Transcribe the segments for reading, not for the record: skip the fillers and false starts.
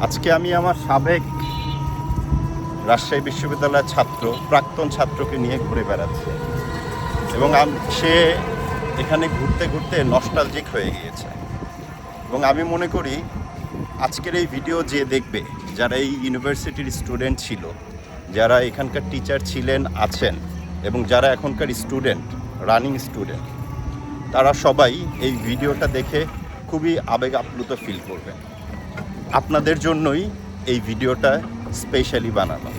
আজকে আমি আমার সাবেক রাজশাহী বিশ্ববিদ্যালয়ের প্রাক্তন ছাত্রকে নিয়ে ঘুরে বেড়াচ্ছি এবং সে এখানে ঘুরতে ঘুরতে নস্টালজিক হয়ে গিয়েছে। এবং আমি মনে করি আজকের এই ভিডিও যে দেখবে, যারা এই ইউনিভার্সিটির স্টুডেন্ট ছিল, যারা এখানকার টিচার ছিলেন আছেন এবং যারা এখনকার স্টুডেন্ট, রানিং স্টুডেন্ট, তারা সবাই এই ভিডিওটা দেখে খুবই আবেগ আপ্লুত ফিল করবে। আপনাদের জন্যই এই ভিডিওটা স্পেশালি বানানো।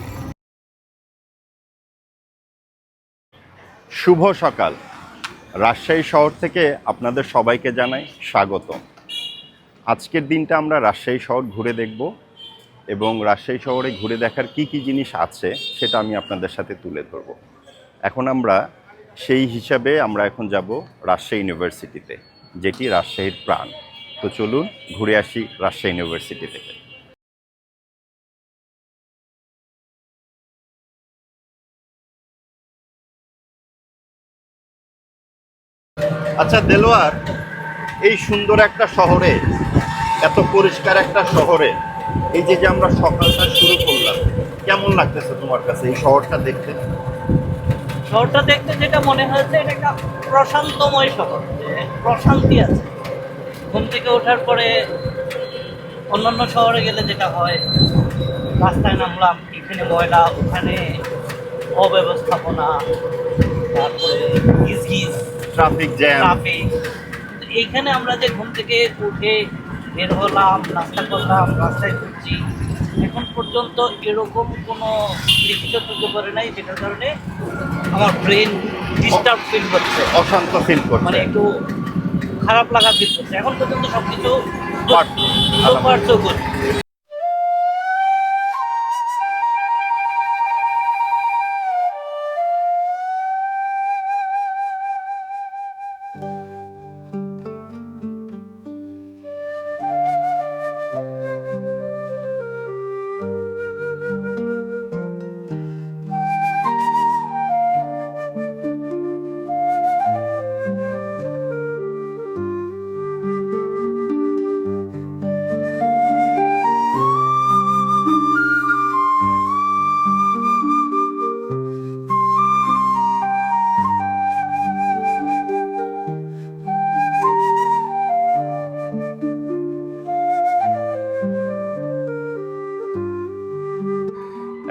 শুভ সকাল। রাজশাহী শহর থেকে আপনাদের সবাইকে জানাই স্বাগতম। আজকের দিনটা আমরা রাজশাহী শহর ঘুরে দেখব এবং রাজশাহী শহরে ঘুরে দেখার কি কি জিনিস আছে সেটা আমি আপনাদের সাথে তুলে ধরব। এখন আমরা সেই হিসাবে এখন যাব রাজশাহী ইউনিভার্সিটিতে, যেটি রাজশাহীর প্রাণ। তো চলুন ঘুরে আসি রাজশাহী ইউনিভার্সিটি থেকে। আচ্ছা দেলোয়ার, এই সুন্দর একটা শহরে, এত পরিষ্কার একটা শহরে এই যে আমরা সকালটা শুরু করলাম, কেমন লাগতেছে তোমার কাছে এই শহরটা দেখতে? শহরটা দেখতে যেটা মনে হয়েছে, এটা একটা প্রশান্তময় শহর, প্রশান্তি আছে। ঘুম থেকে ওঠার পরে অন্যান্য শহরে গেলে যেটা হয়, রাস্তায় নামলাম, এখানে ময়লা, ওখানে অব্যবস্থাপনা, তারপরে গিজ ট্রাফিক জ্যাম। এইখানে আমরা যে ঘুম থেকে উঠে বের হলাম, নাস্তা করলাম, রাস্তায় ঘুরছি, এখন পর্যন্ত এরকম কোনো দৃশ্য চোখে পড়ে নাই যেটার কারণে আমার ব্রেন ডিস্টার্ব ফিল করছে, অশান্ত ফিল করছে, মানে একটু খারাপ লাগা ফিল করছে। এখন পর্যন্ত সবকিছু গুড।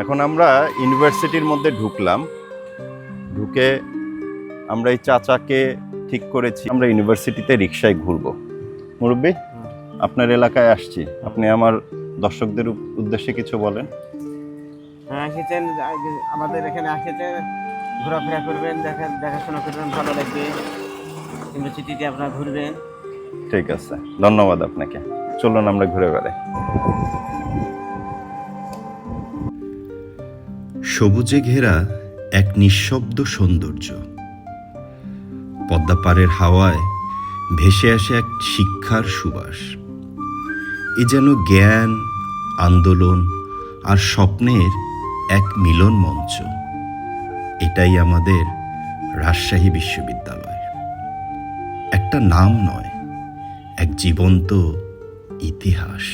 এখন আমরা ইউনিভার্সিটির মধ্যে ঢুকলাম। ঢুকে আমরা এই চাচাকে ঠিক করেছি আমরা ইউনিভার্সিটিতে রিক্সায় ঘুরবো। মুরব্বী, আপনার এলাকায় আসছি, আপনি আমার দর্শকদের উদ্দেশ্যে কিছু বলেন। হ্যাঁ, এসেছেন, আমাদের এখানে এসেছেন, ঘোরাফেরা করবেন, দেখাশোনা করবেন, ভালো লাগবে। ইউনিভার্সিটিতে আপনারা ঘুরবেন। ঠিক আছে, ধন্যবাদ আপনাকে। চলুন আমরা ঘুরে বেড়াই। সবুজে ঘেরা এক নিঃশব্দ সৌন্দর্য। পদ্মাপাড়ের হাওয়ায় ভেসে আসে এক শিক্ষার সুবাস। এ যেন জ্ঞান, আন্দোলন আর স্বপ্নের এক মিলন মঞ্চ। এটাই আমাদের রাজশাহী বিশ্ববিদ্যালয়। একটা নাম নয়, এক জীবন্ত ইতিহাস।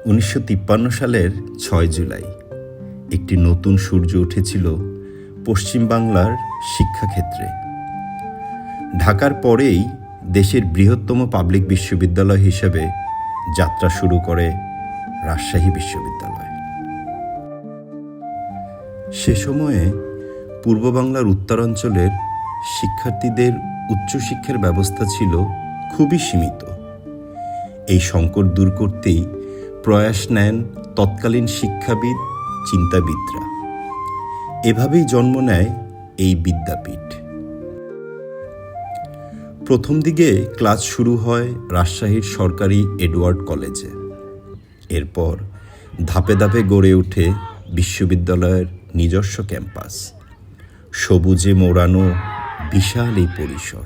1953 সালের 6 জুলাই একটি নতুন সূর্য উঠেছিল পশ্চিম বাংলার শিক্ষাক্ষেত্রে। ঢাকার পরেই দেশের বৃহত্তম পাবলিক বিশ্ববিদ্যালয় হিসেবে যাত্রা শুরু করে রাজশাহী বিশ্ববিদ্যালয়। সে সময়ে পূর্ব বাংলার উত্তরাঞ্চলের শিক্ষার্থীদের উচ্চশিক্ষার ব্যবস্থা ছিল খুবই সীমিত। এই সংকট দূর করতেই প্রয়াস নেন তৎকালীন শিক্ষাবিদ, চিন্তাবিদরা। এভাবেই জন্ম নেয় এই বিদ্যাপীঠ। প্রথম দিকে ক্লাস শুরু হয় রাজশাহীর সরকারি এডওয়ার্ড কলেজে। এরপর ধাপে ধাপে গড়ে ওঠে বিশ্ববিদ্যালয়ের নিজস্ব ক্যাম্পাস। সবুজে মোড়ানো বিশাল এই পরিসর।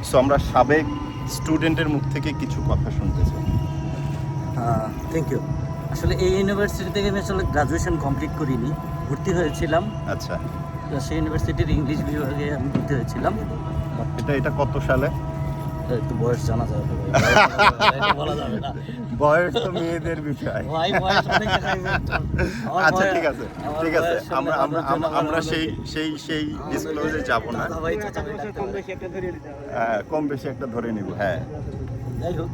সো আমরা সাবেক স্টুডেন্টের মুখ থেকে কিছু কথা শুনতে চাই। Thank you. আসলে এই ইউনিভার্সিটি থেকে আমি আসলে গ্রাজুয়েশন কমপ্লিট করিনি, ভর্তি হয়েছিলাম আচ্ছা, সেই ইউনিভার্সিটির ইংলিশ বিভাগে আমি ভর্তি হয়েছিলাম। এটা কত সালে? একটু বয়স জানা যাবে না ভাই, এটা বলা যাবে না বয়স তো মেয়েদের বিষয়। ভাই, বয়স অনেক জায়গায় আমার আচ্ছা বয়স- ঠিক আছে, আমার ঠিক আছে, বয়স শুনলে আমরা আমরা মানুষজন আমরা- আমরা আমার সেই সেই সেই ডিসক্লোজে যাব না। দাদা ভাই, চাচা ভাই ডাকতে কম হবে। বেশি একটা ধরিয়ে দিতে হবে। কম বেশি একটা ধরে নিব। হ্যাঁ, যাই হোক,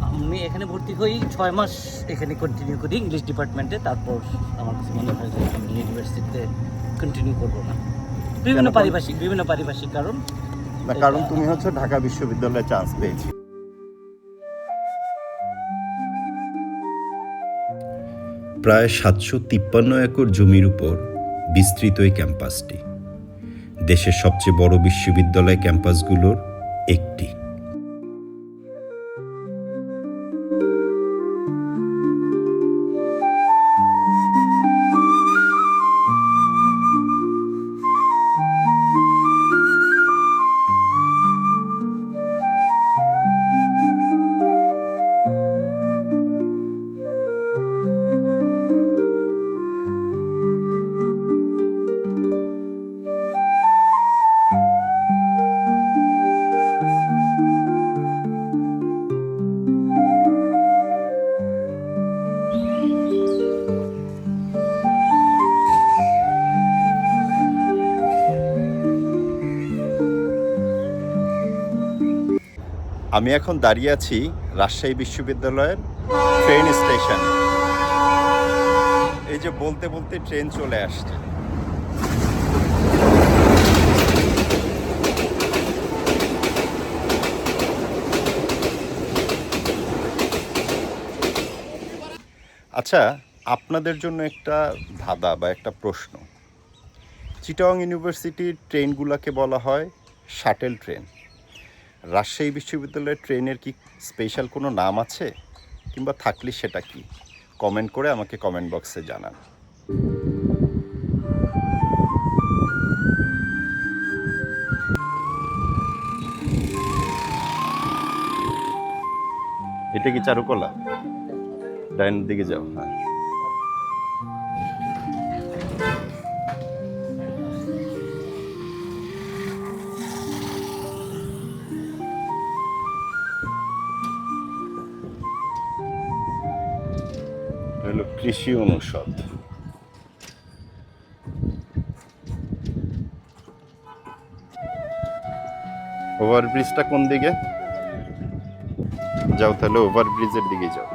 আমি এখানে ভর্তি হই 6 মাস এখানে কন্টিনিউ করি ইংলিশ ডিপার্টমেন্টে। তারপর আমার কাছে মনে হয় যে আমি ইউনিভার্সিটিতে কন্টিনিউ করবো না, বিভিন্ন পারিপার্শ্বিক কারণ। না কারণ তুমি হচ্ছে ঢাকা বিশ্ববিদ্যালয়ে চান্স পেয়েছি। প্রায় 753 একর জমির উপর বিস্তৃত এই ক্যাম্পাসটি দেশের সবচেয়ে বড় বিশ্ববিদ্যালয় ক্যাম্পাসগুলোর একটি। আমি এখন দাঁড়িয়ে আছি রাজশাহী বিশ্ববিদ্যালয়ের ট্রেন স্টেশন। এই যে বলতে বলতে ট্রেন চলে আসছে। আচ্ছা, আপনাদের জন্য একটা ধাঁধা বা একটা প্রশ্ন। চিটাগং ইউনিভার্সিটির ট্রেনগুলোকে বলা হয় শাটেল ট্রেন। রাজশাহী বিশ্ববিদ্যালয়ের ট্রেনের কি স্পেশাল কোনো নাম আছে, কিংবা থাকলে সেটা কি? কমেন্ট করে আমাকে কমেন্ট বক্সে জানান। এটা কি চারুকলা? ডাইন দিকে যাও। হ্যাঁ, হলো কৃষি অনুষদ। ওভারব্রিজটা কোন দিকে? যাও তাহলে ওভারব্রিজের দিকে যাও।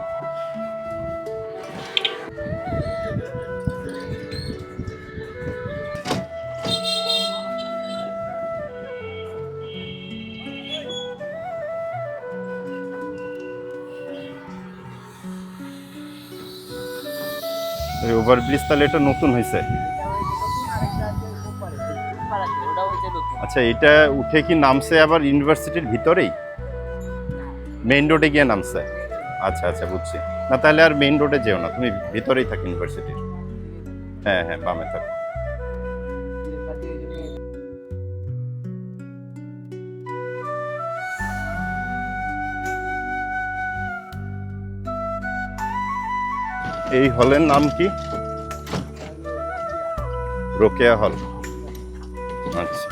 এই ওভারব্রিজ তাহলে এটা নতুন হয়েছে? আচ্ছা, এটা উঠে কি নামছে আবার ইউনিভার্সিটির ভিতরেই? মেইন রোডে গিয়ে নামছে? আচ্ছা আচ্ছা, বুঝছি। না তাহলে আর মেইন রোডে যেও না, তুমি ভিতরেই থাকো ইউনিভার্সিটির। হ্যাঁ হ্যাঁ, বামে থাকো। এই হলের নাম কি? রোকেয়া হল। আচ্ছা,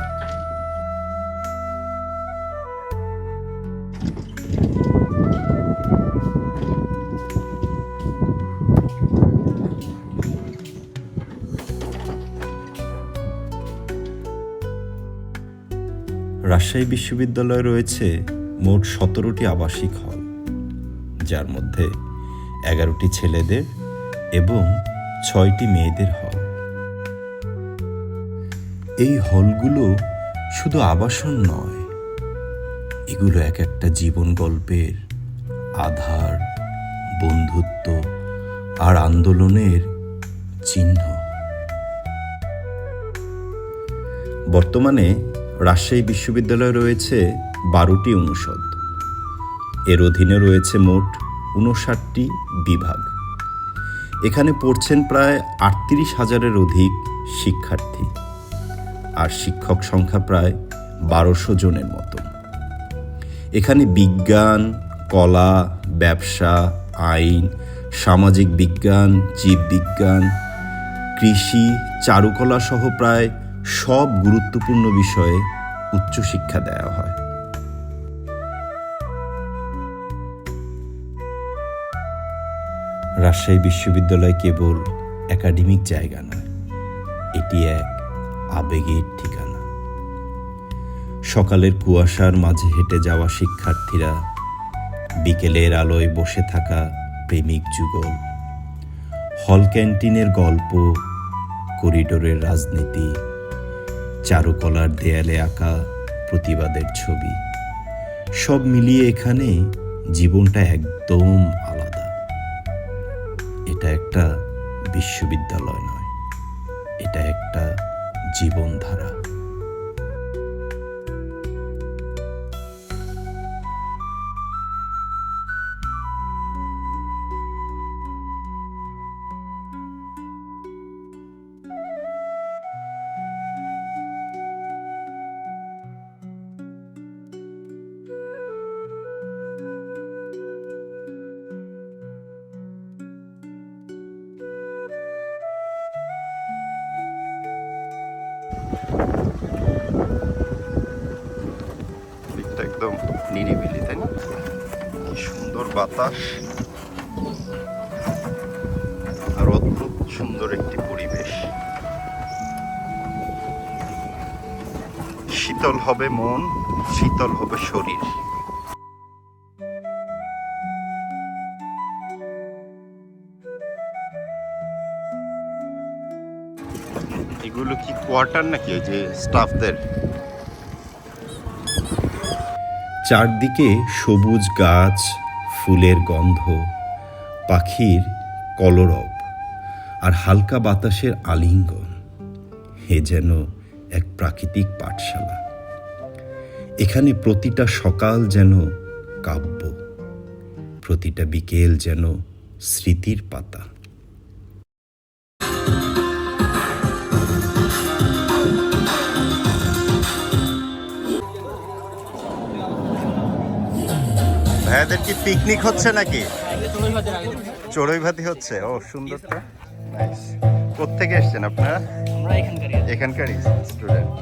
রাজশাহী বিশ্ববিদ্যালয়ে রয়েছে মোট 17টি আবাসিক হল, যার মধ্যে 11টি ছেলেদের এবং 6টি মেয়েদের হল। এই হলগুলো শুধু আবাসন নয়, এগুলো এক একটা জীবন গল্পের আধার, বন্ধুত্ব আর আন্দোলনের চিহ্ন। বর্তমানে রাজশাহী বিশ্ববিদ্যালয়ে রয়েছে 12টি অনুষদ। এর অধীনে রয়েছে মোট 59টি বিভাগ। এখানে পড়ছেন প্রায় 38,000-এর অধিক শিক্ষার্থী, আর শিক্ষক সংখ্যা প্রায় 1200 জনের মতো। এখানে বিজ্ঞান, কলা, ব্যবসা, আইন, সামাজিক বিজ্ঞান, জীববিজ্ঞান, কৃষি, চারুকলা সহ প্রায় সব গুরুত্বপূর্ণ বিষয়ে উচ্চশিক্ষা দেওয়া হয়। রাজশাহী বিশ্ববিদ্যালয় কেবল একাডেমিক জায়গা নয়, এটি এক আবেগের ঠিকানা। সকালের কুয়াশার মাঝে হেঁটে যাওয়া শিক্ষার্থীরা, বিকেলের আলোয় বসে থাকা প্রেমিক যুগল, হল ক্যান্টিনের গল্প, করিডোরের রাজনীতি, চারুকলার দেয়ালে আঁকা প্রতিবাদের ছবি, সব মিলিয়ে এখানে জীবনটা একদম আলাদা। এটা একটা বিশ্ববিদ্যালয় নয়, এটা একটা জীবনধারা। দিকটা একদম নিরিবিলি, তাই না? কি সুন্দর বাতাস আর অদ্ভুত সুন্দর একটি পরিবেশ। শীতল হবে মন, শীতল হবে শরীর। এগুলো কি কোয়ার্টার নাকি ওই যে স্টাফদের? চারদিকে সবুজ গাছ, ফুলের গন্ধ, পাখির কলরব আর হালকা বাতাসের আলিঙ্গন। এ যেন এক প্রাকৃতিক পাঠশালা। এখানে প্রতিটা সকাল যেন কাব্য, প্রতিটা বিকেল যেন স্মৃতির পাতা। ভাইয়াদের কি পিকনিক হচ্ছে নাকি? চড়ুইভাতি হচ্ছে। ও সুন্দর তো, নাইস। কোত্থেকে এসছেন আপনারা? আমরা এখানকারই স্টুডেন্ট।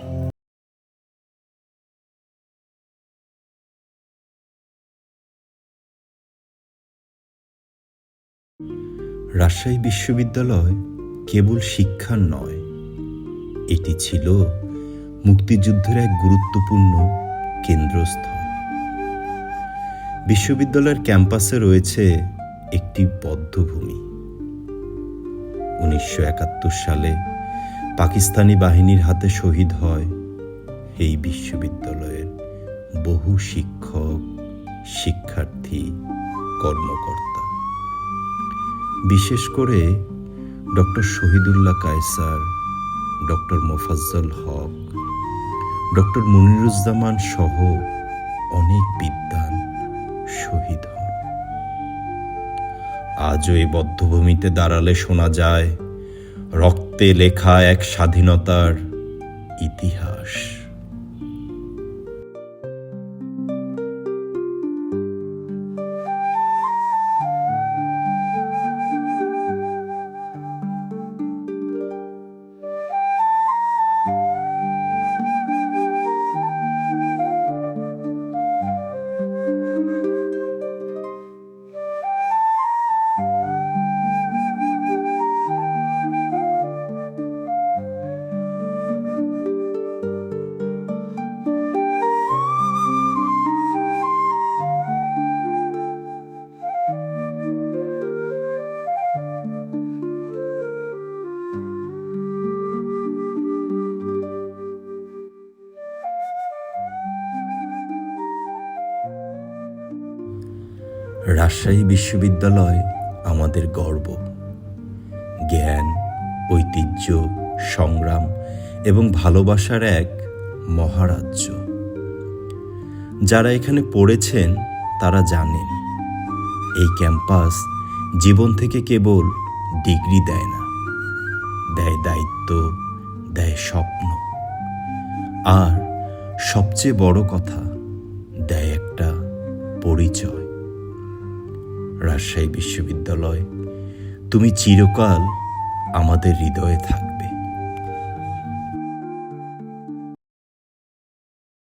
রাজশাহী বিশ্ববিদ্যালয় কেবল শিক্ষার নয়, এটি ছিল মুক্তিযুদ্ধের এক গুরুত্বপূর্ণ কেন্দ্রস্থল। বিশ্ববিদ্যালয়ের ক্যাম্পাসে রয়েছে একটি বধ্যভূমি। 1971 সালে পাকিস্তানি বাহিনীর হাতে শহীদ হয় এই বিশ্ববিদ্যালয়ের বহু শিক্ষক, শিক্ষার্থী, কর্মকর্তা। বিশেষ করে ডক্টর শহীদুল্লাহ কায়সার, ডক্টর মোফাজ্জল হক, ডক্টর মুনিরুজ্জামান সহ অনেক বিদ্বান শহীদ হন। আজও এই বধ্যভূমিতে দাঁড়ালে শোনা যায় রক্তে লেখা এক স্বাধীনতার ইতিহাস। রাজশাহী বিশ্ববিদ্যালয় আমাদের গর্ব। জ্ঞান, ঐতিহ্য, সংগ্রাম এবং ভালোবাসার এক মহারাজ্য। যারা এখানে পড়েছেন তারা জানেন এই ক্যাম্পাস জীবন থেকে কেবল ডিগ্রি দেয় না, দেয় দায়িত্ব, দেয় স্বপ্ন। আর সবচেয়ে বড় কথা দেয় একটা পরিচয়। রাজশাহী বিশ্ববিদ্যালয়, তুমি চিরকাল আমাদের হৃদয়ে থাকবে।